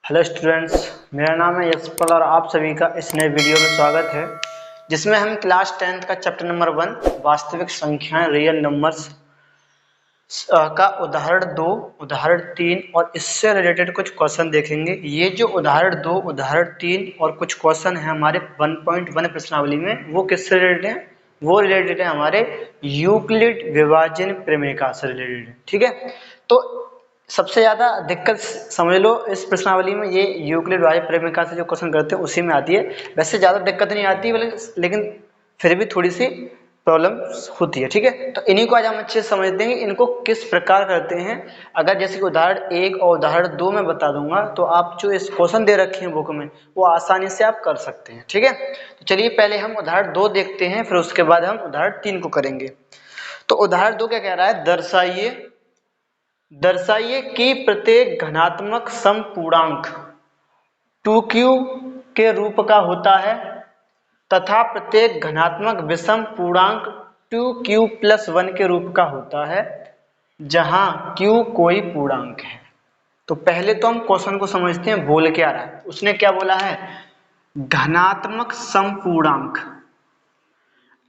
Hello students, मेरा नाम है यशपाल और आप सभी का इस नए वीडियो में स्वागत है, जिसमें हम क्लास 10th का चैप्टर नंबर 1 वास्तविक संख्याएं रियल नंबर्स का उदाहरण 2, उदाहरण 3 और इससे रिलेटेड कुछ क्वेश्चन देखेंगे। ये जो उदाहरण 2, उदाहरण 3 और कुछ क्वेश्चन है हमारे 1.1 प्रश्नावली में, वो किससे रिलेटेड है? वो रिलेटेड है हमारे यूक्लिड विभाजन प्रमेय से रिलेटेड है। ठीक है, तो सबसे ज्यादा दिक्कत समझ लो इस प्रश्नावली में ये यूक्लिड विभाजन प्रमेय से जो क्वेश्चन करते हैं उसी में आती है। वैसे ज्यादा दिक्कत नहीं आती, लेकिन फिर भी थोड़ी सी प्रॉब्लम होती है। ठीक है, तो इन्हीं को आज हम अच्छे से समझते हैं, इनको किस प्रकार करते हैं। अगर जैसे कि उदाहरण 1 और उदाहरण 2 में बता दूंगा तो आप जो इस क्वेश्चन दे रखे हैं बुक में वो आसानी से आप कर सकते हैं। ठीक है, तो चलिए पहले हम उदाहरण 2 देखते हैं, फिर उसके बाद हम उदाहरण 3 को करेंगे। तो उदाहरण 2 क्या कह रहा है? दर्शाइए कि प्रत्येक धनात्मक समपूर्णांक 2q के रूप का होता है तथा प्रत्येक धनात्मक विषम पूर्णांक 2q+1 के रूप का होता है जहां q कोई पूर्णांक है। तो पहले तो हम क्वेश्चन को समझते हैं, बोल क्या रहा है। उसने क्या बोला है? धनात्मक समपूर्णांक।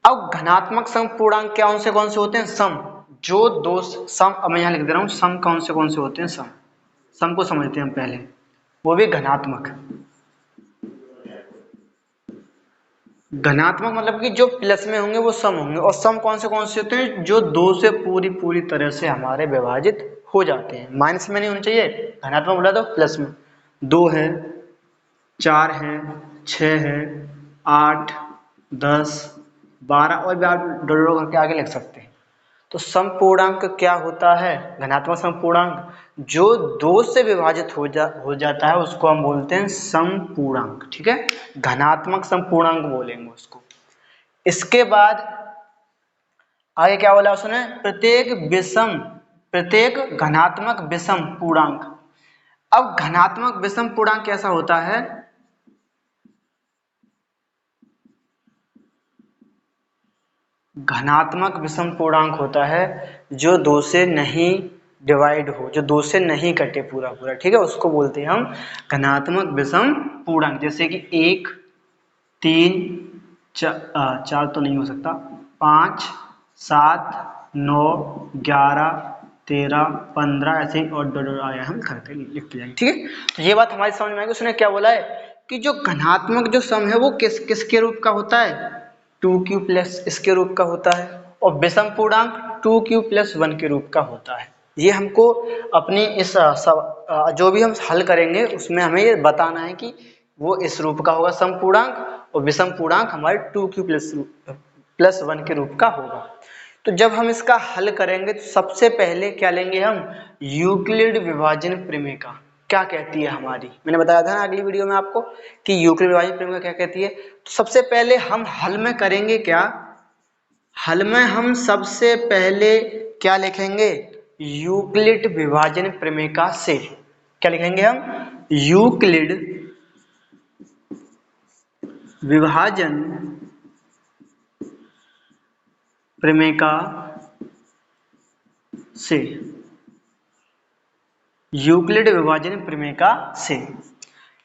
अब धनात्मक समपूर्णांक क्या कौन से होते हैं? सम। जो दो सम, अब मैं यहां लिख दे रहा हूं सम कौन से होते हैं। सम को समझते हैं हम पहले, वो भी धनात्मक। धनात्मक मतलब कि जो प्लस में होंगे वो सम होंगे, और सम कौन से होते हैं? जो 2 से पूरी तरह से हमारे विभाजित हो जाते हैं। माइनस में नहीं होने चाहिए। धनात्मक बोला तो प्लस में 2 है, 4 है, 6 है, 8, 10, 12 और भी आप डॉट करके आगे लिख सकते हैं। तो समपूर्णांक क्या होता है? धनात्मक समपूर्णांक जो 2 से विभाजित हो जाता है उसको हम बोलते हैं समपूर्णांक। ठीक है, धनात्मक समपूर्णांक बोलेंगे उसको। इसके बाद आगे क्या बोला उसने? प्रत्येक धनात्मक विषम पूर्णांक। अब धनात्मक विषम पूर्णांक कैसा होता है? धनात्मक विषम पूर्णांक होता है जो 2 से नहीं डिवाइड हो, जो 2 से नहीं कटे पूरा। ठीक है, उसको बोलते हैं हम धनात्मक विषम पूर्णांक। जैसे कि 1, 3, 4 तो नहीं हो सकता, 5, 7, 9, 11, 13, 15 ऐसे ही और आया हम करते लिखते जाएंगे। ठीक है, तो ये बात हमारी समझ में आएगी। उसने क्या बोला है कि जो धनात्मक जो सम है वो किसके रूप का होता है? 2q प्लस इसके रूप का होता है, और विषम पूर्णांक 2q+1 के रूप का होता है। ये हमको अपनी इस जो भी हम हल करेंगे उसमें हमें ये बताना है कि वो इस रूप का होगा सम पूर्णांक, और विषम पूर्णांक हमारे 2q+1 के रूप का होगा। तो जब हम इसका हल करेंगे तो सबसे पहले क्या लेंगे हम? यूक्लिड विभाजन प्रमेय का क्या कहती है हमारी। मैंने बताया था ना अगली वीडियो में आपको कि यूक्लिड विभाजन प्रमेय क्या कहती है। तो सबसे पहले हम हल में करेंगे क्या? हल में हम सबसे पहले क्या लिखेंगे? यूक्लिड विभाजन प्रमेय से। क्या लिखेंगे हम? यूक्लिड विभाजन प्रमेय से। यूक्लिड विभाजन प्रमेय से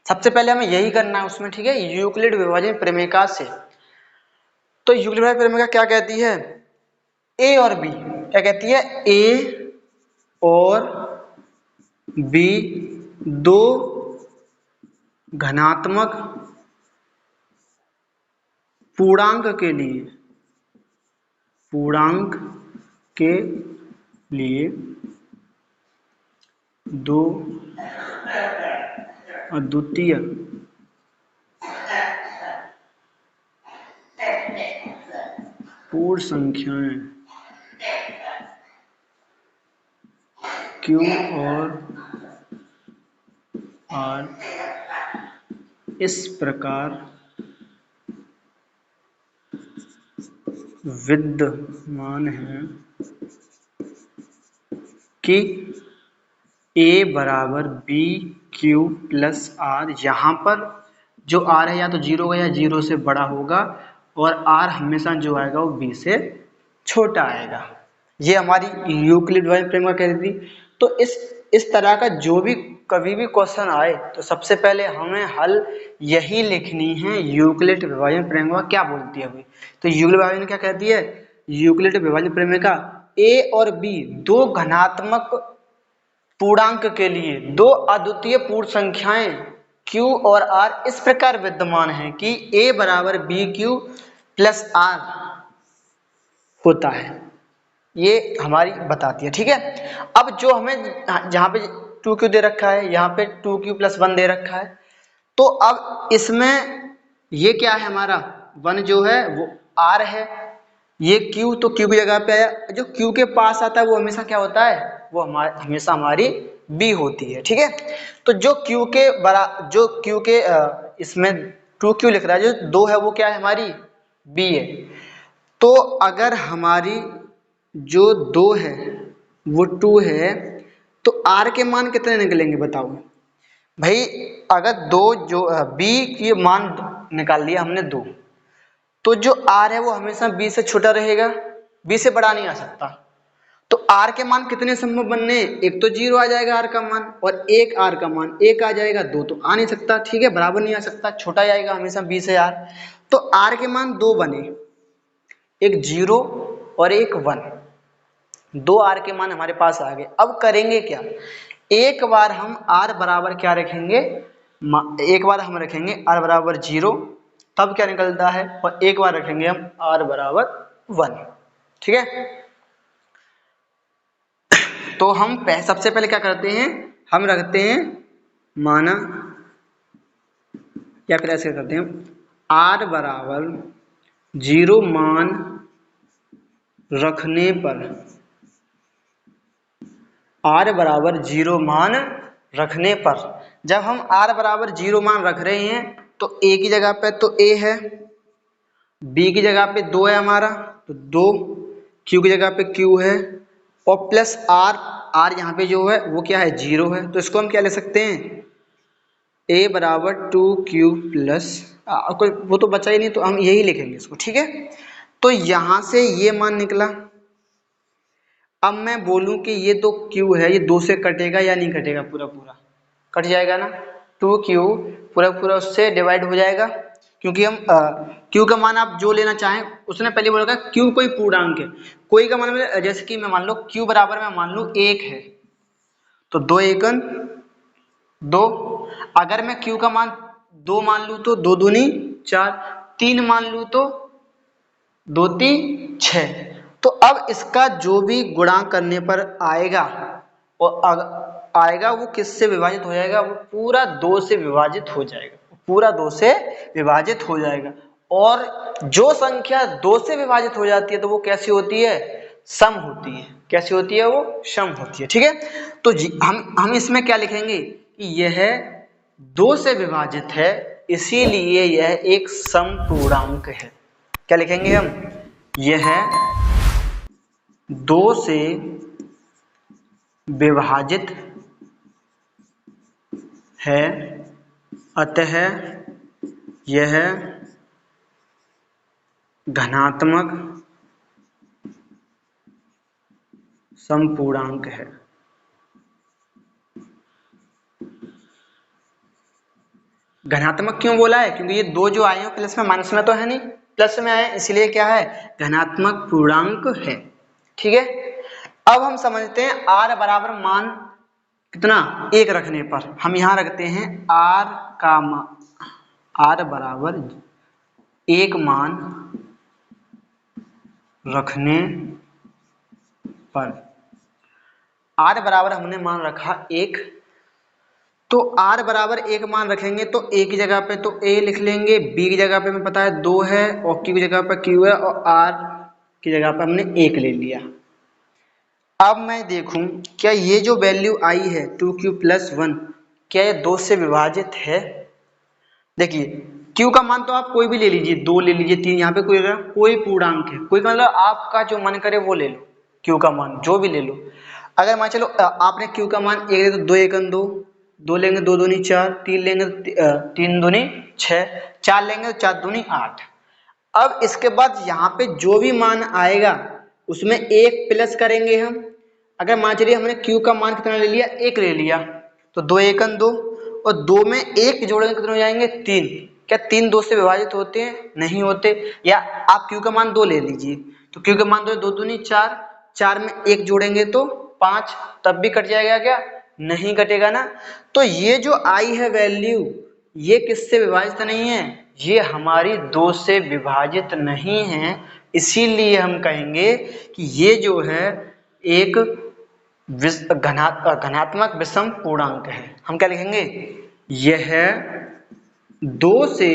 सबसे पहले हमें यही करना है उसमें। ठीक है, यूक्लिड विभाजन प्रमेय से। तो यूक्लिड विभाजन प्रमेय क्या कहती है? ए और बी क्या कहती है? ए और बी दो धनात्मक पूर्णांक के लिए दो अद्वितीय पूर्ण संख्याएं Q और R इस प्रकार विद्यमान है कि A बराबर BQ+R। यहाँ पर जो R है या तो 0 होगा या 0 से बड़ा होगा, और R हमेशा जो आएगा वो B से छोटा आएगा। ये हमारी यूक्लिड विभाजन प्रमेय कहती थी। तो इस तरह का जो भी कभी भी क्वेश्चन आए तो सबसे पहले हमें हल यही लिखनी है। यूक्लिड विभाजन प्रमेय क्या बोलती है अभी, तो यूक्लिड विभाजन क्या कहती है, यूक्लिड विभाजन प्रमेय का ए और बी दो घनात्मक पूर्णांक के लिए दो अद्वितीय पूर्ण संख्याएं q और r इस प्रकार विद्यमान है कि a बराबर बी क्यू प्लस आर होता है, ये हमारी बताती है। ठीक है, अब जो हमें जहाँ पे 2q दे रखा है, यहाँ पे 2q प्लस 1 दे रखा है, तो अब इसमें ये क्या है, हमारा 1 जो है वो r है, ये q तो q की जगह पे आया, जो q के पास आता है वो हमेशा क्या होता है, वो हमेशा हमारी b होती है। ठीक है, तो जो q के इसमें 2q लिख रहा है, जो 2 है वो क्या है, हमारी b है। तो अगर हमारी जो 2 है वो 2 है तो r के मान कितने निकलेंगे बताओ भाई। अगर 2 जो b की मान निकाल लिया हमने 2, तो जो r है वो हमेशा b से छोटा रहेगा, b से बड़ा नहीं आ सकता। तो r के मान कितने संभव बनने, एक तो 0 आ जाएगा r का मान, और एक r का मान 1 आ जाएगा, 2 तो आ नहीं सकता। ठीक है, बराबर नहीं आ सकता, छोटा आएगा हमेशा b से r। तो r के मान 2 बने, एक 0 और एक 1, 2 r के मान हमारे पास आ गए। अब करेंगे क्या, एक बार हम r बराबर क्या रखेंगे, एक बार हम रखेंगे r बराबर 0, तब क्या निकलता है, और एक बार रखेंगे हम r बराबर 1। ठीक है, तो हम सबसे पहले क्या करते हैं, हम रखते हैं माना, या फिर ऐसे करते हैं r बराबर 0 मान रखने पर, r बराबर 0 मान रखने पर, जब हम r बराबर 0 मान रख रहे हैं तो a की जगह पे तो a है, b की जगह पे 2 है हमारा तो 2, q की जगह पे q है, और प्लस r यहाँ पे जो है वो क्या है 0 है। तो इसको हम क्या ले सकते हैं, a बराबर 2q प्लस कोई वो तो बचा ही नहीं, तो हम यही लिखेंगे इसको। ठीक है, तो यहाँ से ये मान निकला। अब मैं बोलूं कि ये तो q है, ये 2 से कटेगा या नहीं कटेगा, पूरा पूरा कट जाएगा ना, 2q पूरा पूरा उससे डिवाइड हो जाएगा, क्योंकि हम q का मान आप जो लेना चाहें, उसने पहले बोला q कोई पूर्णांक है, कोई का मान में, जैसे कि मैं मान लो q बराबर मैं मान लूँ 1 है, तो 2 एकन 2, अगर मैं q का मान 2 मान लूँ तो 2 दूनी 4, 3 मान लूँ तो 2 3 6। तो अब इसका जो भी गुणा करने पर आएगा, और आएगा वो किससे विभाजित हो जाएगा, वो पूरा 2 से विभाजित हो जाएगा, पूरा 2 से विभाजित हो जाएगा। और जो संख्या 2 से विभाजित हो जाती है तो वो कैसी होती है, सम होती है। कैसी होती है, वो सम होती है। ठीक है, तो हम इसमें क्या लिखेंगे कि यह 2 से विभाजित है, इसीलिए यह एक सम पूर्णांक है। क्या लिखेंगे हम, यह 2 से विभाजित है, अतः यह धनात्मक समपूर्णांक है। धनात्मक क्यों बोला है, क्योंकि ये 2 जो आए हैं प्लस में, माइनस में तो है नहीं, प्लस में आए, इसलिए क्या है, धनात्मक पूर्णांक है। ठीक है, अब हम समझते हैं r बराबर मान कितना, 1 रखने पर हम यहां रखते हैं r का मान, r बराबर 1 मान रखने पर, r बराबर हमने मान रखा 1, तो r बराबर 1 मान रखेंगे तो a की जगह पे तो a लिख लेंगे, b की जगह पे हमें पता है 2 है, और q की जगह पे q है, और r की जगह पे हमने 1 ले लिया। अब मैं देखूं क्या ये जो वैल्यू आई है 2q प्लस 1, क्या ये 2 से विभाजित है। देखिए q का मान तो आप कोई भी ले लीजिए, 2 ले लीजिए, 3, यहाँ पे कोई पूर्णांक है, कोई मतलब आपका जो मन करे वो ले लो, q का मान जो भी ले लो। अगर मान चलो आपने q का मान 1 ले तो 2 एकन 2, 2 लेंगे 2 दूनी 4, 3 लेंगे 3 दूनी 6, 4 लेंगे तो 4 दूनी 8। अब इसके बाद यहाँ पे जो भी मान आएगा उसमें 1 प्लस करेंगे हम, अगर मान चलिए हमने Q का मान कितना ले लिया, 1 ले लिया, तो 2 एकन 2, और 2 में 1 जोड़ेंगे कितने हो जाएंगे, 3। क्या 3 2 से विभाजित होते हैं, नहीं होते। या आप Q का मान 2 ले लीजिए, तो Q का मान 2, 2 दूनी 4, 4 में 1 जोड़ेंगे तो 5, तब भी कट जाएगा क्या, नहीं कटेगा ना। तो ये जो आई है वैल्यू, ये किससे विभाजित नहीं है, ये हमारी 2 से विभाजित नहीं है, इसीलिए हम कहेंगे कि ये जो है एक घनात्मक विषम पूर्णांक है। हम क्या लिखेंगे, यह 2 से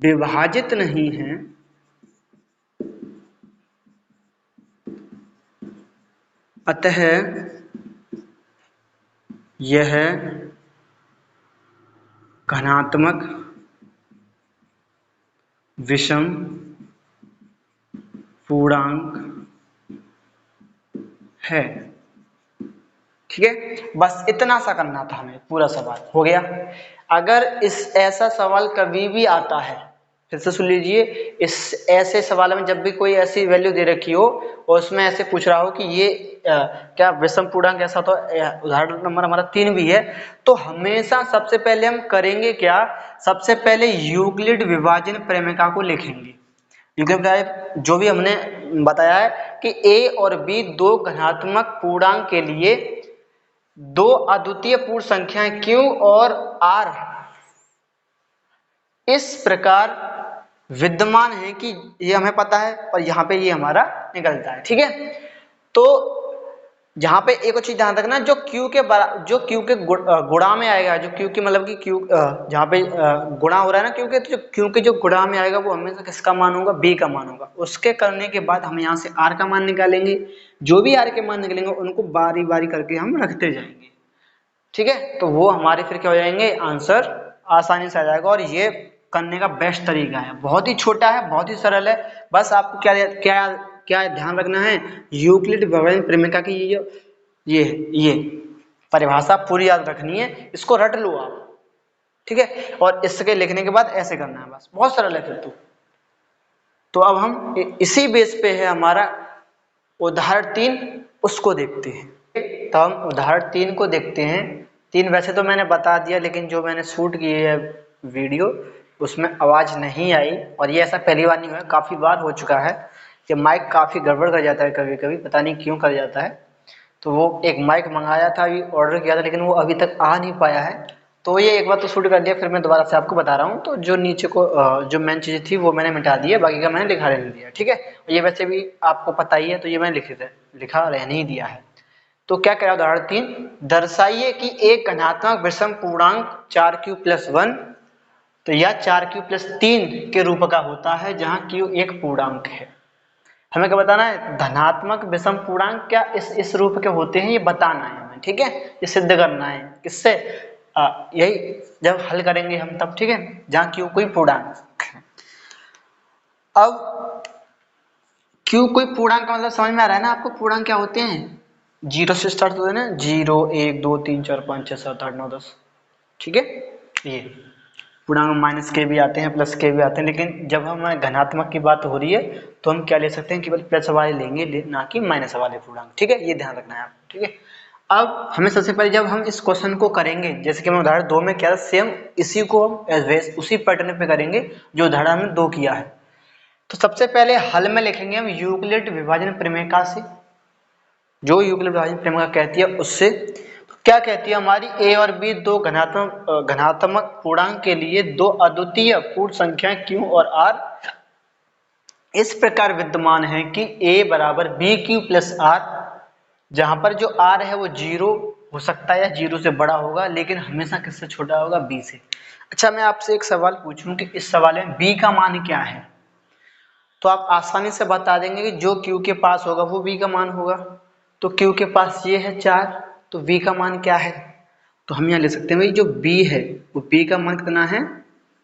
विभाजित नहीं है, अतः यह घनात्मक विषम पूर्णांक है। ठीक है, बस इतना सा करना था हमें, पूरा सवाल हो गया। अगर ऐसा सवाल कभी भी आता है, फिर से सुन लीजिए, इस ऐसे सवाल में जब भी कोई ऐसी वैल्यू दे रखी हो और उसमें ऐसे पूछ रहा हो कि ये क्या विषम पूर्णांक ऐसा, तो उदाहरण नंबर हमारा 3 भी है, तो हमेशा सबसे पहले हम करेंगे क्या, सबसे पहले यूक्लिड विभाजन प्रमेय को लिखेंगे। यूक्लिड जो भी हमने बताया है कि a और b दो घनात्मक पूर्णांक के लिए दो अद्वितीय पूर्ण संख्याएं q और r इस प्रकार विद्यमान है कि ये हमें पता है और यहाँ पे ये हमारा निकलता है। ठीक है, तो जहाँ पे एक और चीज ध्यान रखना, जो Q के गुणा में आएगा, जो Q की मतलब कि Q जहाँ पे गुणा हो रहा है ना Q के, तो जो Q के जो गुणा में आएगा वो हमेशा किसका मान होगा, B का मान होगा। उसके करने के बाद हम यहाँ से R का मान निकालेंगे, जो भी R के मान निकलेंगे उनको बारी बारी करके हम रखते जाएंगे। ठीक है, तो वो हमारे फिर क्या हो जाएंगे, आंसर आसानी से आ जाएगा। और ये करने का बेस्ट तरीका है, बहुत ही छोटा है, बहुत ही सरल है। बस आपको क्या क्या क्या ध्यान रखना है, यूक्लिड विभाजन प्रमेय की ये परिभाषा पूरी याद रखनी है, इसको रट लो आप। ठीक है, और इसके लिखने के बाद ऐसे करना है, बस बहुत सरल है फिर तो अब हम इसी बेस पे है हमारा उदाहरण 3, उसको देखते हैं। तो हम उदाहरण 3 को देखते हैं। 3 वैसे तो मैंने बता दिया, लेकिन जो मैंने शूट की है वीडियो उसमें आवाज़ नहीं आई, और ये ऐसा पहली बार नहीं हुआ, काफ़ी बार हो चुका है कि माइक काफ़ी गड़बड़ कर जाता है कभी कभी, पता नहीं क्यों कर जाता है। तो वो एक माइक मंगाया था, अभी ऑर्डर किया था, लेकिन वो अभी तक आ नहीं पाया है। तो ये एक बार तो शूट कर लिया, फिर मैं दोबारा से आपको बता रहा हूँ। तो जो नीचे को जो मेन चीज़ थी वो मैंने मिटा दी है, बाकी का मैंने लिखा रहने दिया। ठीक है, ये वैसे भी आपको पता ही है, तो ये मैंने लिखा रहने ही दिया है। तो क्या कह रहा है उदाहरण 3, दर्शाइए कि एक घनात्मक विषम पूर्णांक 4q+1 तो यह 4q+3 के रूप का होता है, जहाँ q एक पूर्णांक है। हमें क्या बताना है, धनात्मक विषम पूर्णांक क्या इस रूप के होते हैं, ये बताना है हमें। ठीक है, ये सिद्ध करना है किससे, यही जब हल करेंगे हम तब। ठीक है, जहाँ q कोई पूर्णांक है। अब q कोई पूर्णांक का मतलब समझ में आ रहा है ना आपको, पूर्णांक क्या होते हैं, 0 से स्टार्ट होते हैं ना, 0 1 2 3 4 5 6 7 8 9 10। ठीक है, ये पूर्णांक माइनस के भी आते हैं, प्लस के भी आते हैं, लेकिन जब हम घनात्मक की बात हो रही है तो हम क्या ले सकते हैं, केवल प्लस वाले लेंगे, ना कि माइनस वाले पूर्णांक। ठीक है, ये ध्यान रखना है आपको। ठीक है, अब हमें सबसे पहले जब हम इस क्वेश्चन को करेंगे, जैसे कि मैं उदाहरण 2 में किया था, सेम इसी को हम उसी पैटर्न पे करेंगे जो उदाहरण हमने 2 किया है। तो सबसे पहले हल में लिखेंगे हम यूक्लिड विभाजन प्रमेय से, जो यूक्लिड विभाजन प्रमेय कहती है उससे। क्या कहती है, हमारी a और b दो घनात्मक पूर्णांक के लिए दो अद्वितीय पूर्ण संख्याएं q और r इस प्रकार विद्यमान है कि a बराबर bq+r, जहां पर जो r है वो 0 हो सकता है या 0 से बड़ा होगा, लेकिन हमेशा किससे छोटा होगा, b से। अच्छा, मैं आपसे एक सवाल पूछूं कि इस सवाल में b का मान क्या है, तो आप आसानी से बता देंगे कि जो q के पास होगा वो b का मान होगा। तो q के पास ये है 4, तो v का मान क्या है, तो हम यहाँ ले सकते हैं भाई जो b है वो b का मान कितना है,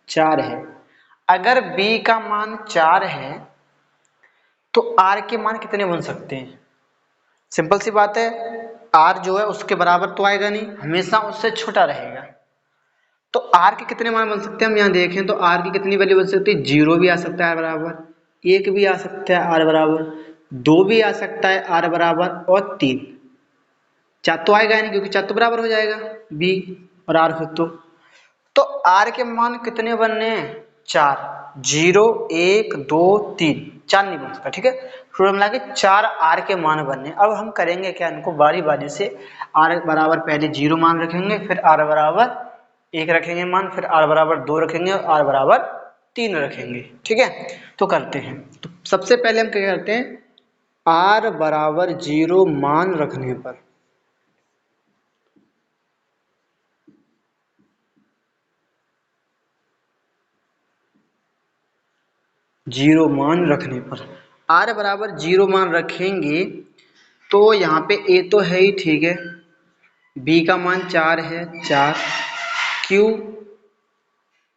4 है। अगर b का मान 4 है तो r के मान कितने बन सकते हैं, सिंपल सी बात है, r जो है उसके बराबर तो आएगा नहीं, हमेशा उससे छोटा रहेगा। तो r के कितने मान बन सकते हैं, हम यहाँ देखें तो r की कितनी वैल्यू बन सकती है, 0 भी आ सकता है r बराबर, 1 भी आ सकता है r बराबर, 2 भी आ सकता है r बराबर और 3, 4 तो आएगा नहीं क्योंकि 4 तो बराबर हो जाएगा b और r फिर तो r के मान कितने बनने हैं 4, 0 1 2 3, 4 नहीं बन सकता, ठीक है। फिर हम लाके 4 r के मान बनने। अब हम करेंगे क्या, इनको बारी बारी से r बराबर पहले 0 मान रखेंगे, फिर r बराबर 1 रखेंगे मान, फिर r बराबर 2 रखेंगे और r बराबर 3 रखेंगे, ठीक है। तो करते हैं, तो सबसे पहले हम क्या करते हैं, r बराबर 0 मान रखने पर 0 मान रखने पर r बराबर 0 मान रखेंगे तो यहाँ पे a तो है ही, ठीक है, b का मान 4 है 4, q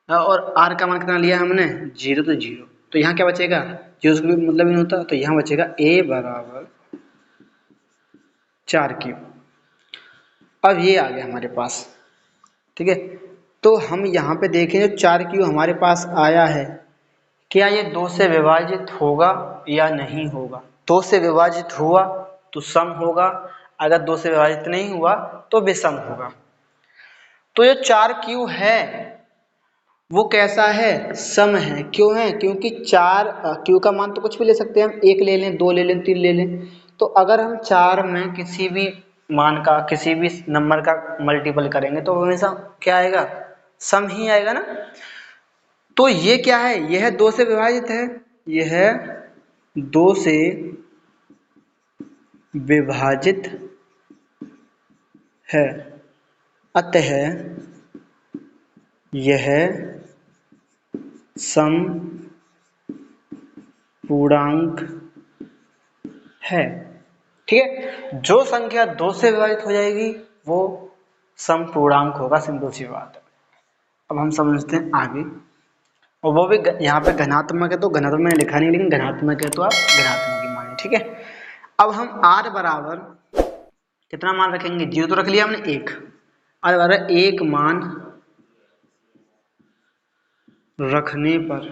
और r का मान कितना लिया हमने 0, तो 0, तो यहाँ क्या बचेगा, जो उसका मतलब नहीं होता, तो यहाँ बचेगा a बराबर 4q। अब ये आ गया हमारे पास, ठीक है। तो हम यहाँ पे देखें जो 4q हमारे पास आया है, क्या ये 2 से विभाजित होगा या नहीं होगा। 2 से विभाजित हुआ तो सम होगा, अगर 2 से विभाजित नहीं हुआ तो विषम होगा। तो जो 4q है वो कैसा है, सम है। क्यों है, क्योंकि 4 q का मान तो कुछ भी ले सकते हैं हम, 1 ले लें, 2 ले लें, 3 ले लें। तो अगर हम 4 में किसी भी मान का, किसी भी नंबर का मल्टीपल करेंगे तो हमेशा क्या आएगा, सम ही आएगा ना। तो ये क्या है, यह 2 से विभाजित है, यह 2 से विभाजित है, अतः यह सम पूर्णांक है, ठीक है। जो संख्या 2 से विभाजित हो जाएगी वो सम पूर्णांक होगा, सिंपल सी बात है। अब हम समझते हैं आगे, और वो भी यहाँ पे घनात्मक है तो घनात्मक मैंने लिखा नहीं, लेकिन घनात्मक है तो आप घनात्मक ही माने, ठीक है। अब हम r बराबर कितना मान रखेंगे, 0 तो रख लिया हमने, 1, r बराबर 1 मान रखने पर,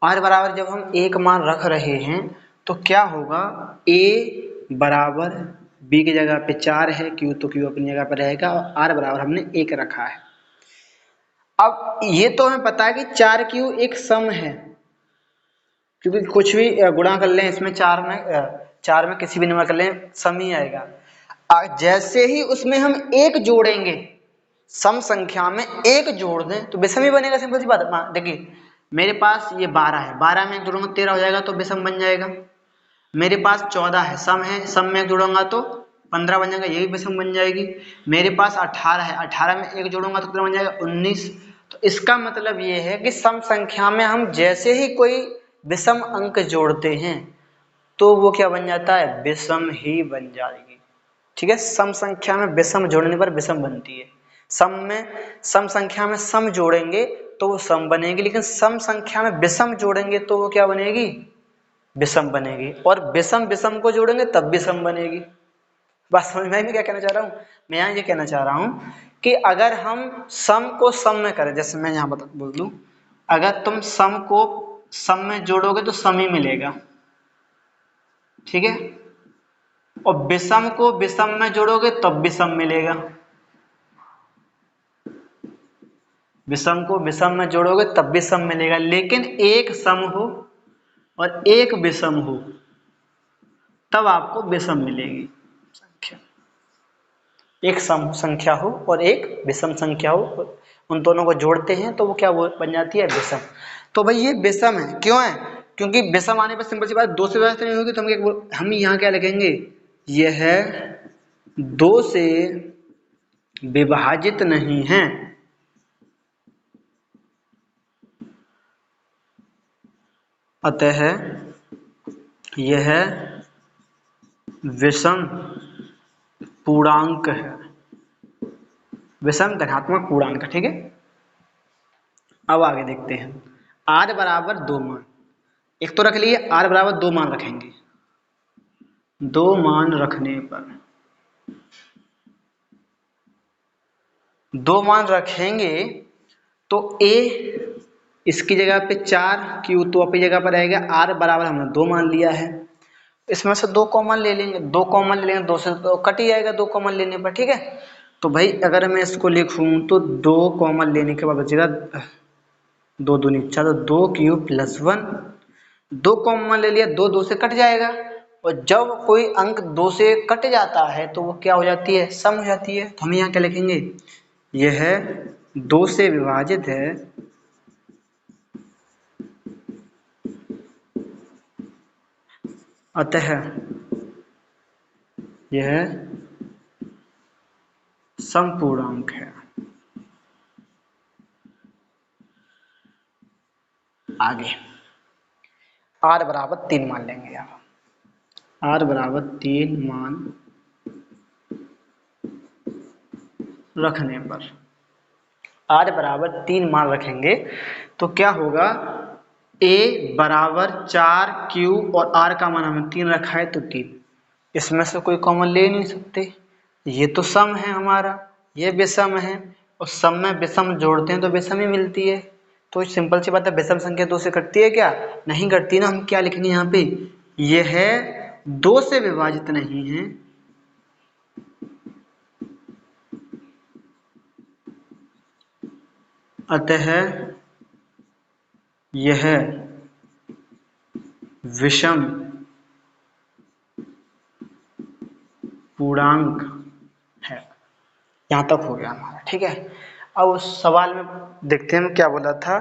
r बराबर जब हम 1 मान रख रहे हैं तो क्या होगा, a बराबर b की जगह पे 4 है, q तो q अपनी जगह पर रहेगा, और r बराबर हमने 1 रखा है। अब ये तो हमें पता है कि 4q एक सम है, क्योंकि कुछ भी गुणा कर लें इसमें 4 में किसी भी नंबर कर लें सम ही आएगा। जैसे ही उसमें हम 1 जोड़ेंगे, सम संख्या में 1 जोड़ दें तो विषम ही बनेगा, सिंपल सी बात है। देखिए मेरे पास ये 12 है, 12 में 1 जोड़ूंगा 13 हो जाएगा तो विषम बन जाएगा। मेरे पास 14 है, सम है, सम में 1 जोड़ूंगा तो 15 बन जाएगा, ये भी विषम बन जाएगी। मेरे पास 18 है, 18 में 1 जोड़ूंगा तो कितना बन जाएगा 19। तो इसका मतलब ये है कि सम संख्या में हम जैसे ही कोई विषम अंक जोड़ते हैं तो वो क्या बन जाता है, विषम ही बन जाएगी, ठीक है। सम संख्या में विषम जोड़ने पर विषम बनती है। सम संख्या में सम जोड़ेंगे तो वो सम बनेगी, लेकिन सम संख्या में विषम जोड़ेंगे तो वो क्या बनेगी, विषम बनेगी। और विषम विषम को जोड़ेंगे तब विषम बनेगी। बात समझ में आई मैं क्या कहना चाह रहा हूँ, मैं यहाँ ये कहना चाह रहा हूँ कि अगर हम सम को सम में करें, जैसे मैं यहाँ बोल दूँ, अगर तुम सम को सम में जोड़ोगे तो सम ही मिलेगा, ठीक है, और विषम को विषम में जोड़ोगे तब विषम मिलेगा। विषम को विषम में जोड़ोगे तब विषम मिलेगा, लेकिन एक सम हो और एक विषम हो तब आपको विषम मिलेगी संख्या। एक सम संख्या हो और एक विषम संख्या हो, उन दोनों को जोड़ते हैं तो वो क्या वो बन जाती है, विषम। तो भाई ये विषम है, क्यों है, क्योंकि विषम आने पर सिंपल सी बात 2 से विभाजित नहीं होगी, तो हम यहाँ क्या लिखेंगे, यह 2 से विभाजित नहीं है, अतः यह विषम पूर्णांक है, विषम धनात्मक पूर्णांक, ठीक है। अब आगे देखते हैं, r बराबर 2 मान, एक तो रख लिए, r बराबर 2 मान रखेंगे, 2 मान रखने पर 2 मान रखेंगे तो a इसकी जगह पे 4q, तो अपनी जगह पर रहेगा r बराबर हमने 2 मान लिया है। इसमें से 2 कॉमन ले लेंगे, 2 कॉमन ले लेंगे, 2 से तो कट ही जाएगा 2 कॉमन लेने पर, ठीक है। तो भाई अगर मैं इसको लिखूं तो 2 कॉमन लेने के बाद बचेगा 2 दूनी 4, तो 2q प्लस 1, 2 कॉमन ले लिया, 2 2 से कट जाएगा, और जब कोई अंक 2 से कट जाता है तो वो क्या हो जाती है, सम हो जाती है। तो हम यहाँ क्या लिखेंगे, यह 2 से विभाजित है, अतः यह समपूर्णांक है। आगे r बराबर 3 मान लेंगे, आप r बराबर 3 मान रखने पर, r बराबर 3 मान रखेंगे तो क्या होगा, a बराबर 4q और r का मान हमने 3 रखा है तो 3, इसमें से कोई कॉमन ले नहीं सकते, ये तो सम है हमारा, ये विषम है, और सम में विषम जोड़ते हैं तो विषम ही मिलती है। तो सिंपल सी बात है, विषम संख्या 2 से कटती है क्या, नहीं कटती ना। हम क्या लिखेंगे यहाँ पे, यह 2 से विभाजित नहीं है, अतः यह विषम पूर्णांक है। यहाँ तक हो गया हमारा, ठीक है। अब उस सवाल में देखते हैं क्या बोला था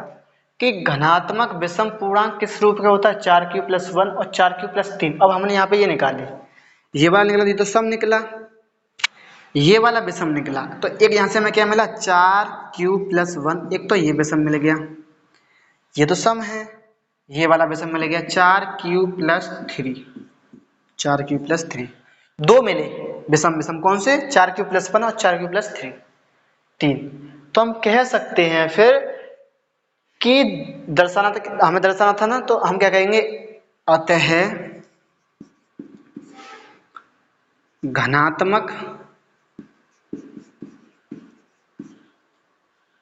कि घनात्मक विषम पूर्णांक किस रूप का होता है, 4q प्लस 1 और 4q प्लस 3। अब हमने यहाँ पे ये निकाले, ये वाला निकला, ये तो सम निकला, ये वाला विषम निकला, तो एक यहाँ से हमें क्या मिला, 4q प्लस 1, एक तो ये विषम मिल गया, ये तो सम है, ये वाला विषम मिल गया 4q प्लस 3, 4q प्लस 3, 2 मिले विषम, विषम कौन से, 4q प्लस 1 और 4q प्लस 3, 3। तो हम कह सकते हैं फिर कि हमें दर्शाना था ना, तो हम क्या कहेंगे, अतः घनात्मक,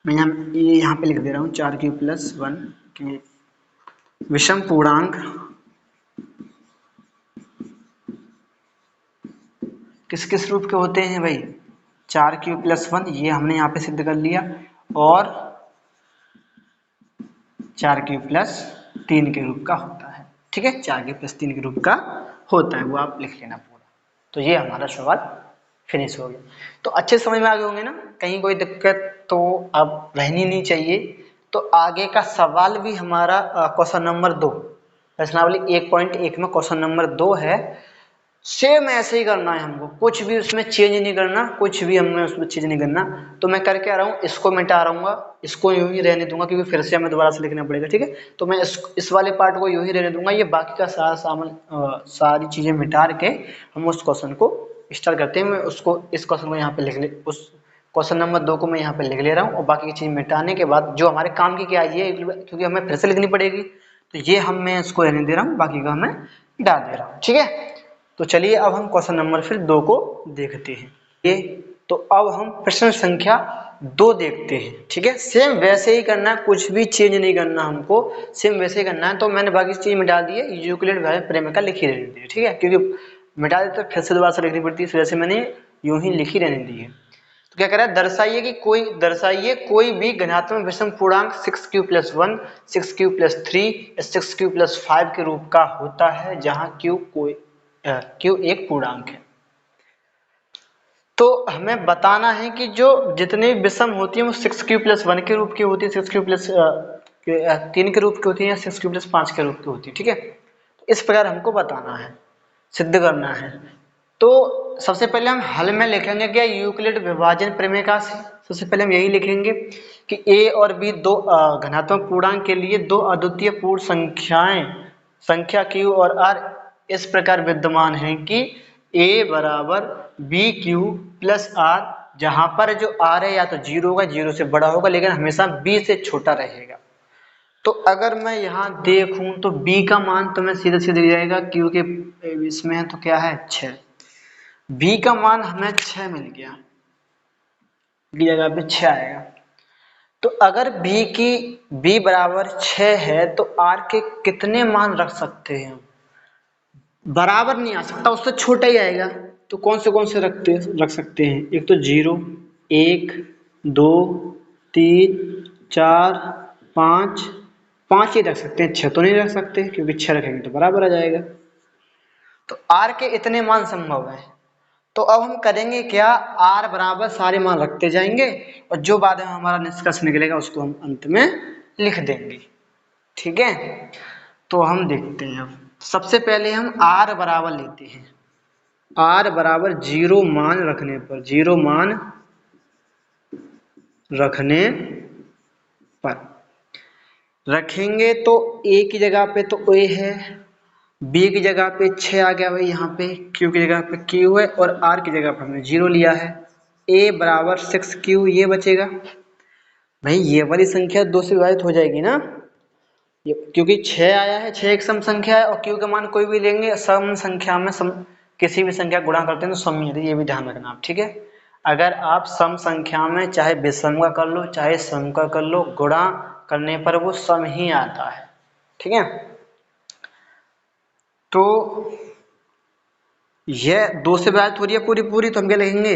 मैं ये यहाँ पे लिख दे रहा हूँ 4q प्लस 1 के विषम पूर्णांक किस किस रूप के होते हैं भाई, 4q प्लस 1 ये हमने यहाँ पे सिद्ध कर लिया, और 4q प्लस 3 के रूप का होता है, ठीक है, 4q प्लस 3 के रूप का होता है, वो आप लिख लेना पूरा। तो ये हमारा सवाल फिनिश हो गया। तो अच्छे समझ में आ गए होंगे ना, कहीं कोई दिक्कत तो अब रहनी नहीं चाहिए। तो आगे का सवाल भी हमारा क्वेश्चन नंबर 2, प्रश्नावली 1.1 में क्वेश्चन नंबर 2 है, सेम ऐसे ही करना है हमको, कुछ भी उसमें चेंज नहीं करना, कुछ भी हमने उसमें चेंज नहीं करना। तो मैं करके आ रहा हूँ, इसको मिटा रहूँगा, इसको यूं ही रहने दूंगा क्योंकि फिर से हमें दोबारा से लिखना पड़ेगा, ठीक है। तो मैं इस वाले पार्ट को यूं ही रहने दूंगा, ये बाकी का सारी चीजें मिटा के हम उस क्वेश्चन को स्टार्ट करते हैं। मैं उसको, इस क्वेश्चन को यहाँ पे लिख ले, उस क्वेश्चन नंबर 2 को मैं यहाँ पे लिख ले रहा हूँ, और बाकी की चीज मिटाने के बाद जो हमारे काम की क्या है, ये क्योंकि हमें फिर से लिखनी पड़ेगी, तो ये मैं इसको रहने दे रहा हूँ, बाकी का मैं डाल दे रहा हूँ, ठीक है। तो चलिए अब हम क्वेश्चन नंबर फिर 2 को देखते हैं। ये तो अब हम प्रश्न संख्या 2 देखते हैं, ठीक है। सेम वैसे ही करना है, कुछ भी चेंज नहीं करना हमको, सेम वैसे ही करना है। तो मैंने बाकी चीज मिटा दी है, यूक्लिड वैल्यू प्रेमिका लिखी रहने दी है, ठीक है, क्योंकि मिटा देते तो फिर से दोबारा से लिखनी पड़ती है, इस वजह से मैंने यूं ही लिखी रहने दी है। तो क्या कह रहा है, दर्शाइए कोई भी घनात्मक विषम पूर्णांक 6q plus 1, 6q plus 3, 6q plus 5 के रूप का होता है, जहां q एक पूर्णांक है। तो हमें बताना है कि जो जितने विषम होती है वो 6q प्लस 1 के रूप की होती है, 6q प्लस 3 के रूप की होती है, या 6q प्लस 5 के रूप की होती है, ठीक है। तो इस प्रकार हमको बताना है, सिद्ध करना है। तो सबसे पहले हम हल में लिखेंगे क्या, यूक्लिड विभाजन प्रमेय से सबसे पहले हम यही लिखेंगे कि a और b दो घनात्मक पूर्णांक के लिए दो अद्वितीय पूर्ण संख्या q और r इस प्रकार विद्यमान है कि a बराबर बी क्यू प्लस आर, जहां पर जो r है या तो 0 होगा, 0 से बड़ा होगा, लेकिन हमेशा b से छोटा रहेगा। तो अगर मैं यहाँ देखूं तो b का मान तो मैं सीधे सीधे जाएगा, क्योंकि इसमें है तो क्या है 6, b का मान हमें 6 मिल गया, b जगह पे 6 आएगा। तो अगर b बराबर 6 है तो r के कितने मान रख सकते हैं? बराबर नहीं आ सकता, उससे छोटा ही आएगा। तो कौन से रख सकते हैं? एक तो 0, 1, 2, 3, 4, 5, 5 ही रख सकते हैं, 6 तो नहीं रख सकते, क्योंकि 6 रखेंगे तो बराबर आ जाएगा। तो r के इतने मान संभव है। तो अब हम करेंगे क्या, r बराबर सारे मान रखते जाएंगे और जो बाद में हमारा निष्कर्ष निकलेगा उसको हम अंत में लिख देंगे। ठीक है, तो हम देखते हैं। अब सबसे पहले हम r बराबर लेते हैं। r बराबर 0 मान रखने पर, 0 मान रखने पर रखेंगे तो a की जगह पे तो a है, b की जगह पे 6 आ गया भाई, यहाँ पे q की जगह पे q है और r की जगह पे हमने 0 लिया है। a बराबर 6q, ये बचेगा भाई। ये वाली संख्या 2 से विभाजित हो जाएगी ना, क्योंकि 6 आया है, 6 एक सम संख्या है और q का मान कोई भी लेंगे, सम संख्या में किसी भी संख्या गुणा करते हैं तो सम ही है, ये भी ध्यान रखना आप। ठीक है, अगर आप सम संख्या में चाहे विषम का कर लो चाहे सम का कर लो, गुणा करने पर वो सम ही आता है। ठीक है, तो यह 2 से विभाजित हो रही है पूरी पूरी, तो हम क्या लिखेंगे,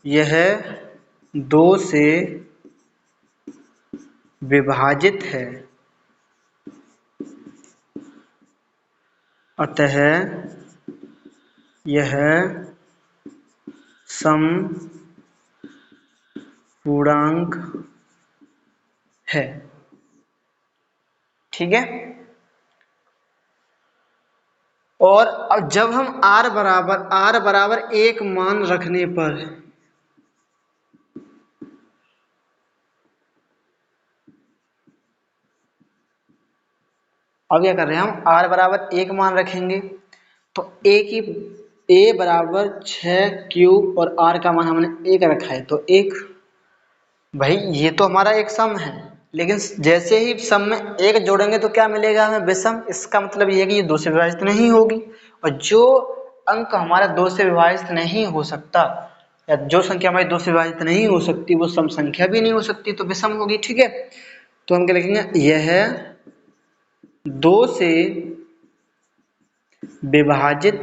यह 2 से विभाजित है, अतः यह सम पूर्णांक है। ठीक है, और अब जब हम r बराबर 1 मान रखने पर, अब क्या कर रहे हैं हम, r बराबर 1 मान रखेंगे तो a बराबर 6q और r का मान हमने 1 रखा है तो 1। भाई ये तो हमारा एक सम है, लेकिन जैसे ही सम में 1 जोड़ेंगे तो क्या मिलेगा हमें, विषम। इसका मतलब ये है कि ये 2 से विभाजित नहीं होगी, और जो अंक हमारा 2 से विभाजित नहीं हो सकता या जो संख्या हमारी 2 से विभाजित नहीं हो सकती वो सम संख्या भी नहीं हो सकती, तो विषम होगी। ठीक है, तो हम क्या लिखेंगे, यह 2 से विभाजित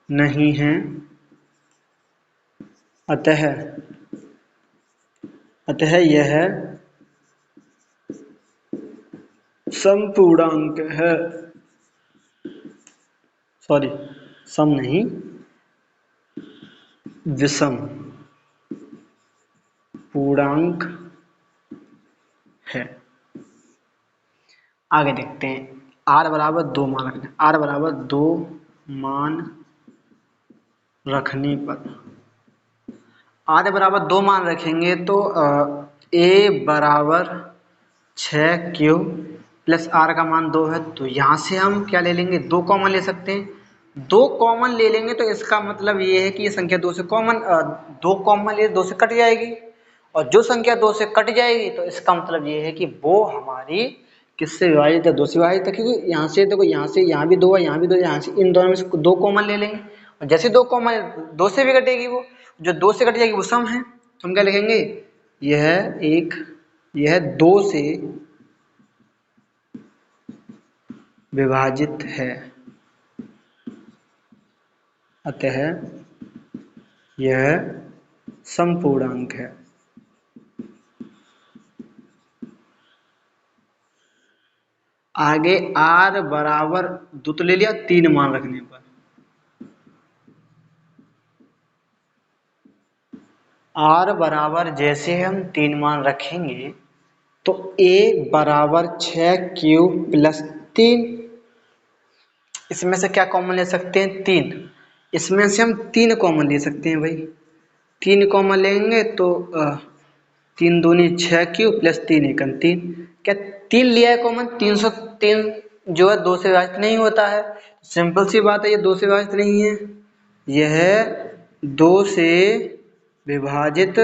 नहीं है, अतः यह समपूर्णांक है। सॉरी, सम नहीं, विषम पूर्णांक है। आगे देखते हैं, r बराबर 2 मान रखने, r बराबर 2 मान रखने पर, r बराबर 2 मान रखेंगे तो a बराबर 6q प्लस r का मान 2 है, तो यहाँ से हम क्या ले लेंगे, 2 कॉमन ले सकते हैं। 2 कॉमन ले लेंगे तो इसका मतलब ये है कि ये संख्या 2 से कॉमन, 2 कॉमन ले 2 से कट जाएगी, और जो संख्या 2 से कट जाएगी तो इसका मतलब ये है कि वो हमारी किससे विभाजित है, 2 से विभाजित है। क्योंकि यहाँ से देखो, यहाँ से यहाँ भी 2 है, यहाँ भी 2 है, यहाँ से इन दोनों में से 2 कॉमन ले लेंगे, और जैसे 2 कॉमन 2 से भी कटेगी, वो जो 2 से कट जाएगी वो सम है। तो हम क्या लिखेंगे, यह 2 से विभाजित है, अतः यह समपूर्णांक है। आगे r बराबर 2 तो ले लिया, 3 मान रखने पर, r बराबर जैसे हम 3 मान रखेंगे तो a बराबर 6q प्लस 3, इसमें से क्या कॉमन ले सकते हैं, 3, इसमें से हम 3 कॉमन ले सकते हैं भाई। 3 कॉमन लेंगे तो 3 दूनी 6q प्लस 3 एकम 3, क्या 3 लिया है कॉमन, 303 जो है 2 से विभाजित नहीं होता है। सिंपल सी बात है, ये 2 से विभाजित नहीं है, यह 2 से विभाजित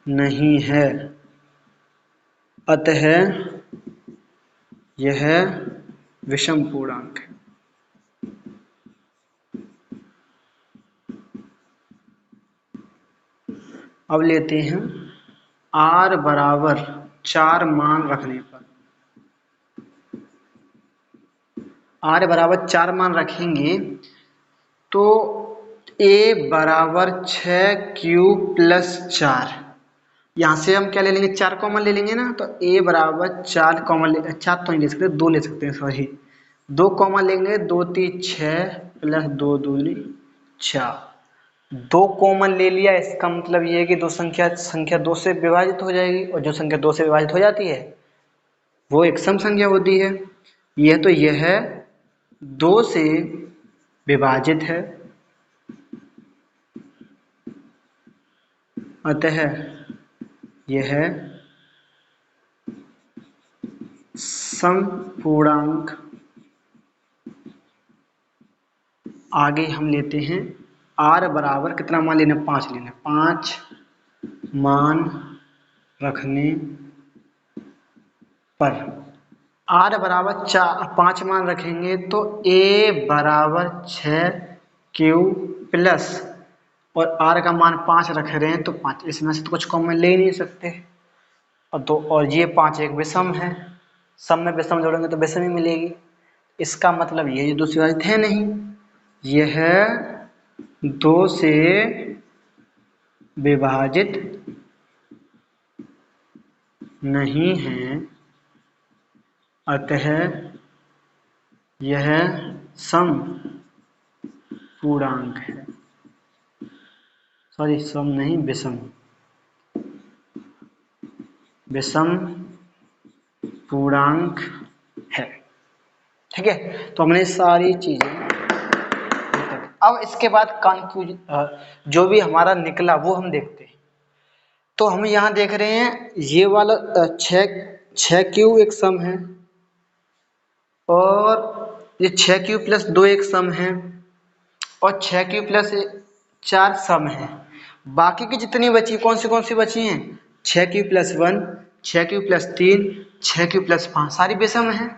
नहीं है, अतः यह विषम पूर्णांक है। अब लेते हैं r बराबर 4 मान रखने पर, r बराबर 4 मान रखेंगे तो a बराबर 6q प्लस 4, यहाँ से हम क्या ले लेंगे, 4 कॉमन ले लेंगे ना, तो a बराबर 4 कॉमन ले, 4 तो नहीं ले सकते, 2 ले सकते हैं, सॉरी 2 कॉमन लेंगे, 2 3 6 प्लस 2 दूनी 4, 2 कॉमन ले लिया, इसका मतलब ये है कि दो संख्या 2 से विभाजित हो जाएगी, और जो संख्या 2 से विभाजित हो जाती है वो एक सम संख्या होती है। यह तो यह 2 से विभाजित है, अतः यह समपूर्णांक। आगे हम लेते हैं r बराबर कितना मान लेना, 5 लेना, 5 मान रखने पर r बराबर 5 मान रखेंगे तो a बराबर 6q प्लस, और r का मान 5 रख रहे हैं तो 5, इसमें से तो कुछ कॉमन ले ही नहीं सकते, और ये 5 एक विषम है, सम में विषम जोड़ेंगे तो विषम ही मिलेगी, इसका मतलब ये दूसरी वाली है नहीं, यह 2 से विभाजित नहीं है, अतः यह सम पूर्णांक है, सॉरी सम नहीं विषम पूर्णांक है। ठीक है, तो हमने सारी चीजें, अब इसके बाद कंक्लूजन जो भी हमारा निकला वो हम देखते हैं। तो हम यहाँ देख रहे हैं ये वाला 6q एक सम है, और ये 6q प्लस 2 एक सम है, और 6q प्लस 4 सम है। बाकी की जितनी बची कौन सी बची हैं, 6q plus 1, 6q plus 3, 6q plus 5 सारी विषम है।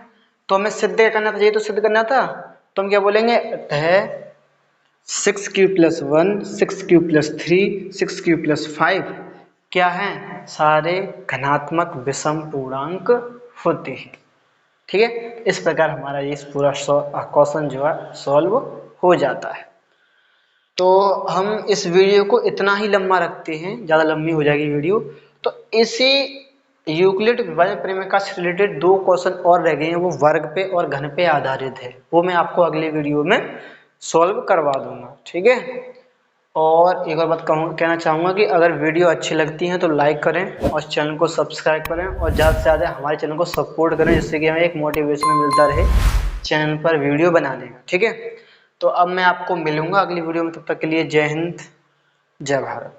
तो हमें सिद्ध करना था, ये तो सिद्ध करना था, तो हम क्या बोलेंगे, है 6q plus 1, 6q plus 3, 6q plus 5 क्या है, सारे धनात्मक विषम पूर्णांक होते हैं। ठीक है, इस प्रकार हमारा ये पूरा क्वेश्चन जो है सॉल्व हो जाता है। तो हम इस वीडियो को इतना ही लंबा रखते हैं, ज़्यादा लंबी हो जाएगी वीडियो। तो इसी यूक्लिड विभाजन प्रमेय से रिलेटेड 2 क्वेश्चन और रह गए हैं, वो वर्ग पे और घन पे आधारित है, वो मैं आपको अगले वीडियो में सॉल्व करवा दूंगा। ठीक है, और एक और बात कहना चाहूँगा कि अगर वीडियो अच्छी लगती है तो लाइक करें और चैनल को सब्सक्राइब करें, और ज़्यादा से ज़्यादा हमारे चैनल को सपोर्ट करें, जिससे कि हमें एक मोटिवेशन मिलता रहे चैनल पर वीडियो बनाने का। ठीक है, तो अब मैं आपको मिलूंगा अगली वीडियो में, तब तक के लिए जय हिंद, जय भारत।